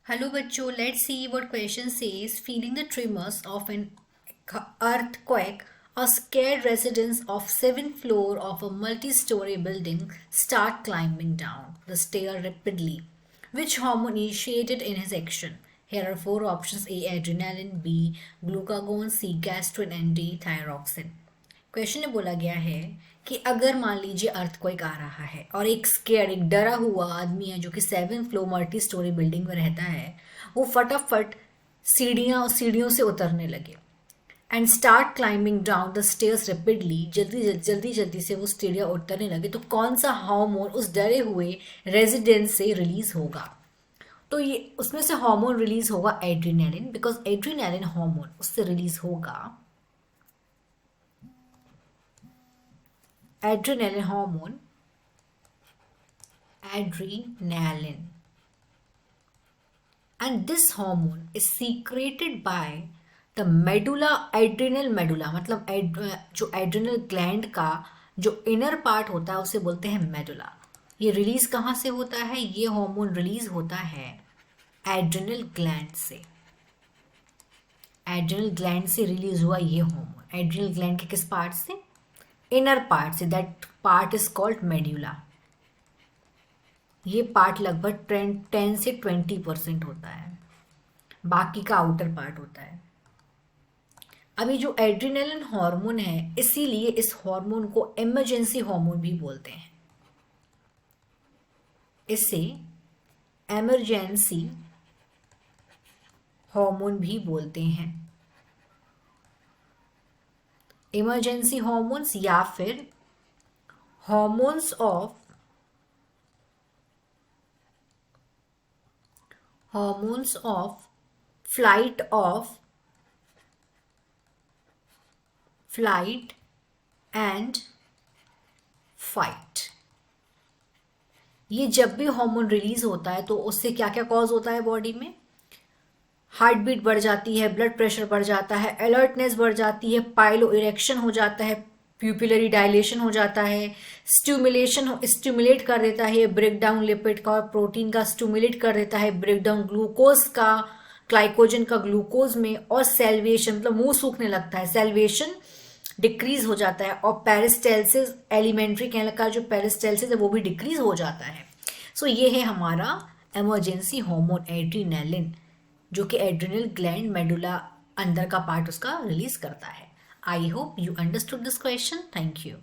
Hello बच्चों, let's see what question says. Feeling the tremors of an earthquake, a scared residents of 7th floor of a multi-story building start climbing down the stair rapidly. Which hormone initiated in his action? Here are four options: A. Adrenaline, B. Glucagon, C. Gastrin, and D. Thyroxine. Question में बोला गया है कि अगर मान लीजिए earthquake आ रहा है और एक स्केयर, एक डरा हुआ आदमी है जो कि 7th floor multi storey building में रहता है, वो फटाफट सीढ़ियों से उतरने लगे and start climbing down the stairs rapidly, जल्दी जल्दी से वो सीढ़ियाँ उतरने लगे, तो कौन सा हार्मोन उस डरे हुए रेजिडेंट से रिलीज होगा? तो ये उसमें से हार्मोन रिलीज होगा एड्रीनालिन, बिकॉज एड्रीनालिन हार्मोन उससे रिलीज होगा adrenaline hormone, adrenaline, and this hormone is secreted by the medulla, adrenal medulla, मतलब जो एड्रिनल ग्लैंड का जो इनर पार्ट होता है उसे बोलते हैं मेडुला। ये रिलीज कहाँ से होता है? ये हार्मोन रिलीज होता है एड्रिनल ग्लैंड से। एड्रिनल ग्लैंड से रिलीज हुआ ये हार्मोन, एड्रिनल ग्लैंड के किस पार्ट से? इनर पार्ट से। That part is called medulla. ये पार्ट लगभग 10 से 20% होता है, बाकी का आउटर पार्ट होता है। अभी जो एड्रिनलिन हार्मोन है, इसीलिए इस हार्मोन को इमरजेंसी हार्मोन भी बोलते हैं। इसे इमरजेंसी हार्मोन भी बोलते हैं। इमरजेंसी हार्मोन्स या फिर hormones of flight and fight. ये जब भी हार्मोन रिलीज होता है तो उससे क्या क्या कॉज होता है बॉडी में? हार्ट बीट बढ़ जाती है, ब्लड प्रेशर बढ़ जाता है, अलर्टनेस बढ़ जाती है, पाइलो इरेक्शन हो जाता है, प्यूपिलरी डायलेशन हो जाता है, स्टिमुलेट कर देता है ब्रेक डाउन लिपिड का और प्रोटीन का, स्टिमुलेट कर देता है ब्रेक डाउन ग्लूकोज का, ग्लाइकोजन का ग्लूकोज में, और सेल्वेशन मतलब मुंह सूखने लगता है, सेल्वेशन डिक्रीज हो जाता है, और पेरिस्टेल्सिस, एलिमेंट्री कहने का जो पेरिस्टेल्सिस है वो भी डिक्रीज हो जाता है। सो ये है हमारा इमरजेंसी हार्मोन एड्रीनालिन, जो कि एड्रिनल ग्लैंड मेडुला अंदर का पार्ट उसका रिलीज करता है। I hope you understood this question. Thank you.